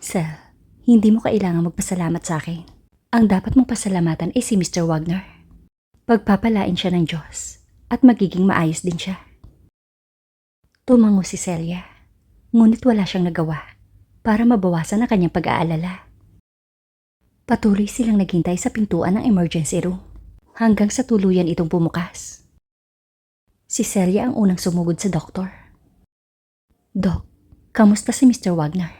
Sel, hindi mo kailangan magpasalamat sa akin. Ang dapat mong pasalamatan ay si Mr. Wagner. Pagpapalain siya ng Diyos at magiging maayos din siya. Tumango si Celia, ngunit wala siyang nagawa para mabawasan ang kanyang pag-aalala. Patuloy silang naghintay sa pintuan ng emergency room hanggang sa tuluyan itong bumukas. Si Celia ang unang sumugod sa doktor. Dok, kamusta si Mr. Wagner?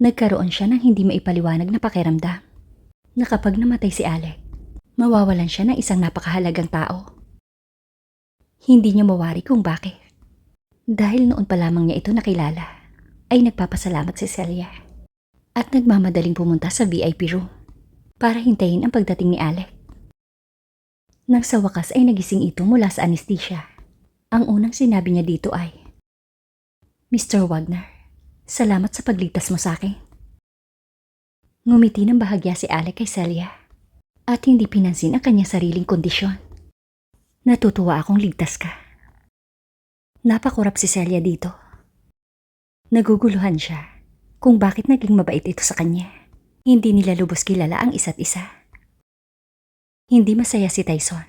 Nagkaroon siya ng hindi maipaliwanag na pakiramdam na kapag namatay si Alec, mawawalan siya ng isang napakahalagang tao. Hindi niya mawari kung bakit. Dahil noon pa lamang niya ito nakilala, ay nagpapasalamat si Celia at nagmamadaling pumunta sa VIP room para hintayin ang pagdating ni Alec. Nang sa wakas ay nagising ito mula sa anesthesia. Ang unang sinabi niya dito ay, Mr. Wagner, salamat sa pagligtas mo sa akin. Ngumiti ng bahagya si Alec kay Celia at hindi pinansin ang kanyang sariling kondisyon. Natutuwa akong ligtas ka. Napakurap si Celia dito. Naguguluhan siya kung bakit naging mabait ito sa kanya. Hindi nila lubos kilala ang isa't isa. Hindi masaya si Tyson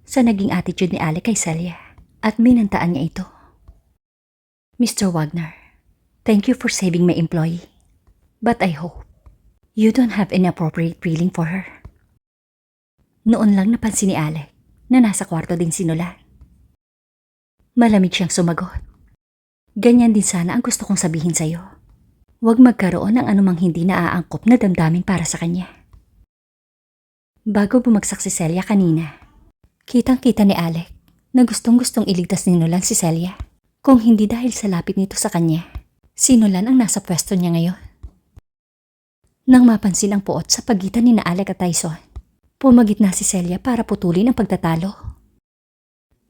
sa naging attitude ni Alec kay Celia at binantaan niya ito. Mr. Wagner, thank you for saving my employee. But I hope you don't have any appropriate feeling for her. Noon lang napansin ni Alec na nasa kwarto din si Nolan. Malamig siyang sumagot. Ganyan din sana ang gusto kong sabihin sa'yo. Huwag magkaroon ng anumang hindi naaangkop na damdamin para sa kanya. Bago bumagsak si Celia kanina, kitang-kita ni Alec na gustong-gustong iligtas ni Nolan si Celia. Kung hindi dahil sa lapit nito sa kanya, si Nolan ang nasa pwesto niya ngayon. Nang mapansin ang puot sa pagitan ni Alec at Tyson, pumagitna si Celia para putulin ang pagtatalo.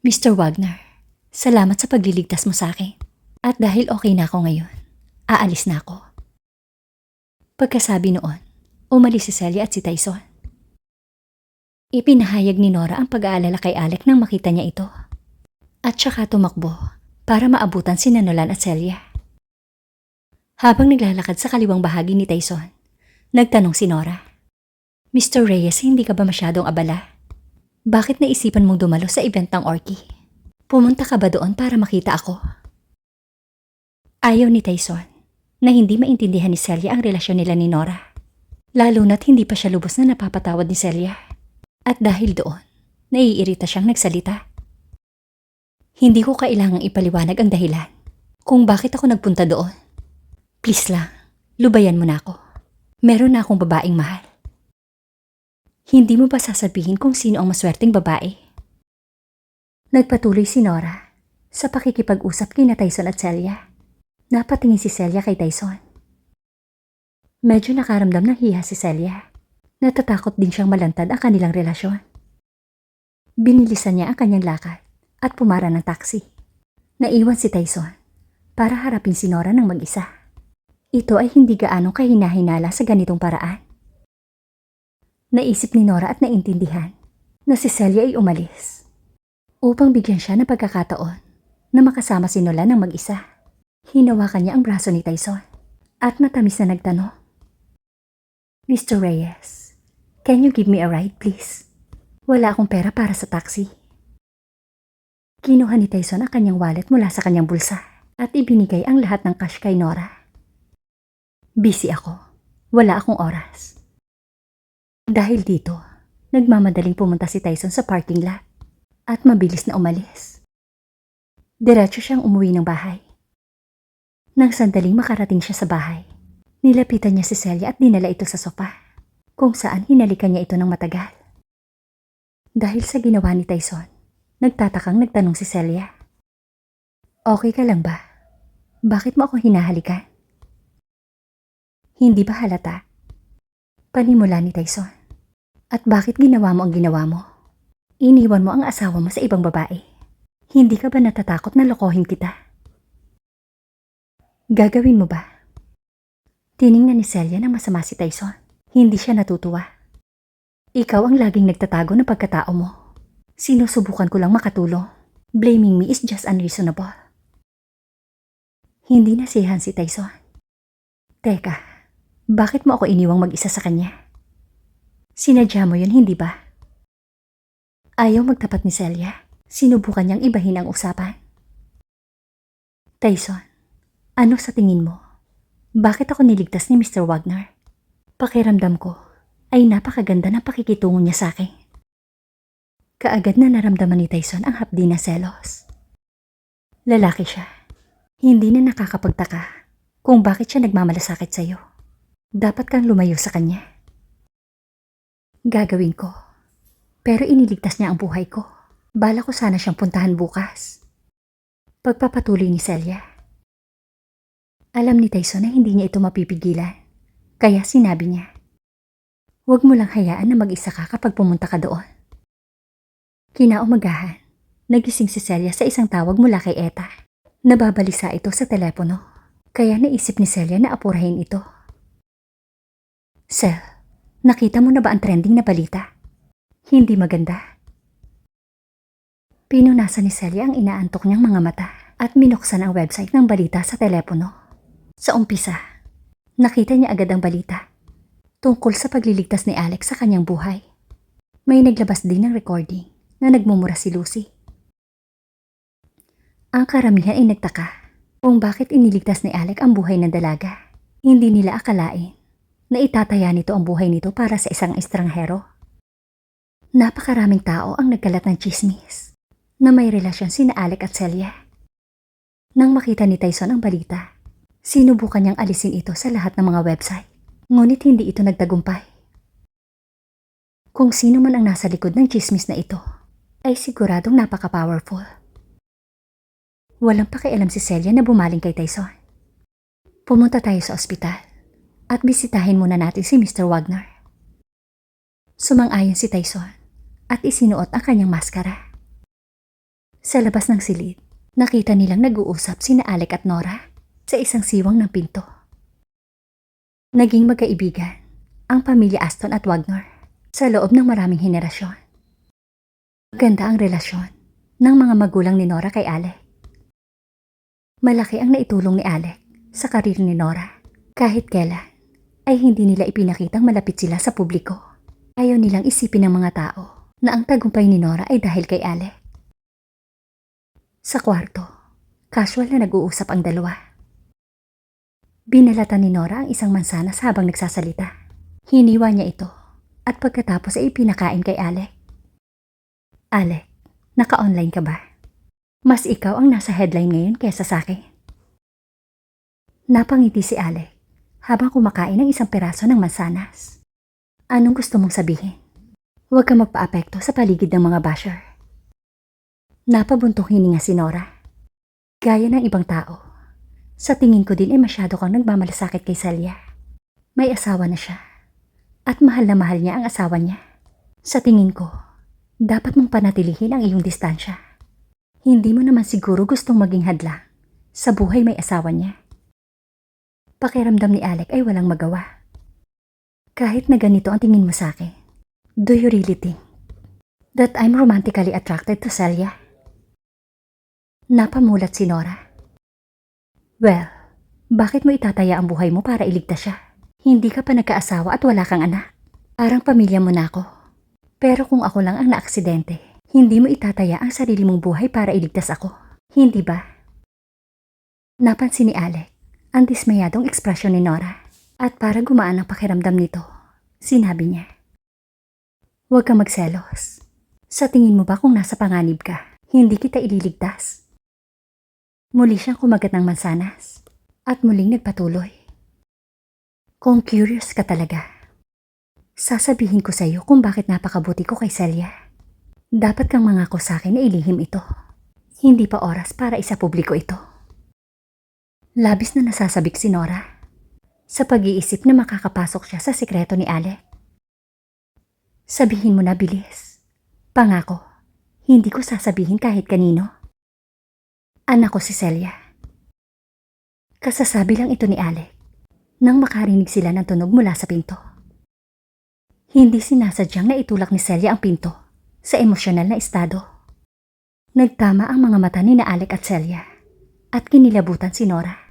Mr. Wagner, salamat sa pagliligtas mo sa akin. At dahil okay na ako ngayon, aalis na ako. Pagkasabi noon, umalis si Celia at si Tyson. Ipinahayag ni Nora ang pag-aalala kay Alec nang makita niya ito. At saka tumakbo para maabutan si Nolan at Celia. Habang naglalakad sa kaliwang bahagi ni Tyson, nagtanong si Nora, Mr. Reyes, hindi ka ba masyadong abala? Bakit naisipan mong dumalo sa event ng Orky? Pumunta ka ba doon para makita ako? Ayaw ni Tyson na hindi maintindihan ni Celia ang relasyon nila ni Nora. Lalo na't hindi pa siya lubos na napapatawad ni Celia. At dahil doon, naiirita siyang nagsalita. Hindi ko kailangang ipaliwanag ang dahilan kung bakit ako nagpunta doon. Please lang, lubayan mo na ako. Meron na akong babaeng mahal. Hindi mo ba sasabihin kung sino ang maswerteng babae? Nagpatuloy si Nora sa pakikipag-usap kina Tyson at Celia. Napatingin si Celia kay Tyson. Medyo nakaramdam ng hiya si Celia. Natatakot din siyang malantad ang kanilang relasyon. Binilisan niya ang kanyang lakad at pumara ng taxi. Naiwan si Tyson para harapin si Nora ng mag-isa. Ito ay hindi gaano kahinahinala sa ganitong paraan. Naisip ni Nora at naintindihan na si Celia ay umalis upang bigyan siya ng pagkakataon na makasama si Nolan ng mag-isa. Hinawakan niya ang braso ni Tyson at matamis na nagtanong, Mr. Reyes, can you give me a ride please? Wala akong pera para sa taxi. Kinuha ni Tyson ang kanyang wallet mula sa kanyang bulsa at ibinigay ang lahat ng cash kay Nora. Busy ako. Wala akong oras. Dahil dito, nagmamadaling pumunta si Tyson sa parking lot at mabilis na umalis. Diretso siyang umuwi ng bahay. Nang sandaling makarating siya sa bahay, nilapitan niya si Celia at dinala ito sa sofa, kung saan hinalikan niya ito ng matagal. Dahil sa ginawa ni Tyson, nagtatakang nagtanong si Celia, okay ka lang ba? Bakit mo ako hinahalikan? Hindi ba halata? Panimula ni Tyson. At bakit ginawa mo ang ginawa mo? Iniwan mo ang asawa mo sa ibang babae. Hindi ka ba natatakot na lokohin kita? Gagawin mo ba? Tiningnan ni Celia ng masama si Tyson. Hindi siya natutuwa. Ikaw ang laging nagtatago ng pagkatao mo. Sinusubukan ko lang makatulong. Blaming me is just unreasonable. Hindi nasiyahan si Tyson. Teka, bakit mo ako iniwang mag-isa sa kanya? Sinadya mo yun, hindi ba? Ayaw magtapat ni Celia. Sinubukan niyang ibahin ang usapan. Tyson, ano sa tingin mo? Bakit ako niligtas ni Mr. Wagner? Pakiramdam ko ay napakaganda ng pakikitungo niya sa akin. Kaagad na naramdaman ni Tyson ang hapdi na selos. Lalaki siya. Hindi na nakakapagtaka kung bakit siya nagmamalasakit sa'yo. Dapat kang lumayo sa kanya. Gagawin ko. Pero iniligtas niya ang buhay ko. Bala ko sana siyang puntahan bukas. Pagpapatuloy ni Celia. Alam ni Tyson na hindi niya ito mapipigilan. Kaya sinabi niya, huwag mo lang hayaan na mag-isa ka kapag pumunta ka doon. Kinaumagahan, nagising si Celia sa isang tawag mula kay Eta. Nababalisa ito sa telepono. Kaya naisip ni Celia na apurahin ito. Cel, nakita mo na ba ang trending na balita? Hindi maganda. Pinunasan ni Celia ang inaantok niyang mga mata at minuksan ang website ng balita sa telepono. Sa umpisa, nakita niya agad ang balita tungkol sa pagliligtas ni Alex sa kanyang buhay. May naglabas din ng recording na nagmumura si Lucy. Ang karamihan ay nagtaka kung bakit iniligtas ni Alex ang buhay ng dalaga. Hindi nila akalain na itataya nito ang buhay nito para sa isang estranghero. Napakaraming tao ang nagkalat ng chismis na may relasyon sina Alex at Celia. Nang makita ni Tyson ang balita, sinubukan niyang alisin ito sa lahat ng mga website. Ngunit hindi ito nagtagumpay. Kung sino man ang nasa likod ng chismis na ito, ay siguradong napaka-powerful. Walang pakialam si Celia na bumaling kay Tyson. Pumunta tayo sa ospital at bisitahin muna natin si Mr. Wagner. Sumang-ayon si Tyson at isinuot ang kanyang maskara. Sa labas ng silid, nakita nilang nag-uusap sina Alex at Nora sa isang siwang ng pinto. Naging magkaibigan ang pamilya Aston at Wagner sa loob ng maraming henerasyon. Ganda ang relasyon ng mga magulang ni Nora kay Alex. Malaki ang naitulong ni Alex sa karir ni Nora. Kahit kailan ay hindi nila ipinakitang malapit sila sa publiko. Ayaw nilang isipin ng mga tao na ang tagumpay ni Nora ay dahil kay Alex. Sa kwarto, casual na nag-uusap ang dalawa. Binalatan ni Nora ang isang mansanas habang nagsasalita. Hiniwa niya ito at pagkatapos ay ipinakain kay Alex. Alex, naka-online ka ba? Mas ikaw ang nasa headline ngayon kaysa sa akin. Napangiti si Alex habang kumakain ng isang peraso ng mansanas. Anong gusto mong sabihin? Huwag ka magpa-apekto sa paligid ng mga basher. Napabuntong hininga si Nora. Gaya ng ibang tao, sa tingin ko din ay masyado kang nagmamalasakit kay Celia. May asawa na siya at mahal na mahal niya ang asawa niya. Sa tingin ko, dapat mong panatilihin ang iyong distansya. Hindi mo naman siguro gustong maging hadlang sa buhay may asawa niya. Pakiramdam ni Alex ay walang magawa. Kahit na ganito ang tingin mo sa akin, do you really think that I'm romantically attracted to Celia? Napamulat si Nora. Well, bakit mo itataya ang buhay mo para iligtas siya? Hindi ka pa nagkaasawa at wala kang anak. Parang pamilya mo na ako. Pero kung ako lang ang naaksidente, hindi mo itataya ang sarili mong buhay para iligtas ako. Hindi ba? Napansin ni Alex ang dismayadong ekspresyon ni Nora at para gumaan ang pakiramdam nito, sinabi niya, huwag kang magselos. Sa tingin mo ba kung nasa panganib ka, hindi kita ililigtas? Muli siyang kumagat ng mansanas at muling nagpatuloy. Kung curious ka talaga, sasabihin ko sa iyo kung bakit napakabuti ko kay Celia. Dapat kang mangako sa akin na ilihim ito. Hindi pa oras para isapubliko ito. Labis na nasasabik si Nora sa pag-iisip na makakapasok siya sa sikreto ni Alex. Sabihin mo na bilis. Pangako, hindi ko sasabihin kahit kanino. Anak ko si Celia. Kasasabi lang ito ni Alex nang makarinig sila ng tunog mula sa pinto. Hindi sinasadyang na itulak ni Celia ang pinto sa emosyonal na estado. Nagtama ang mga mata ni na Alex at Celia at kinilabutan si Nora.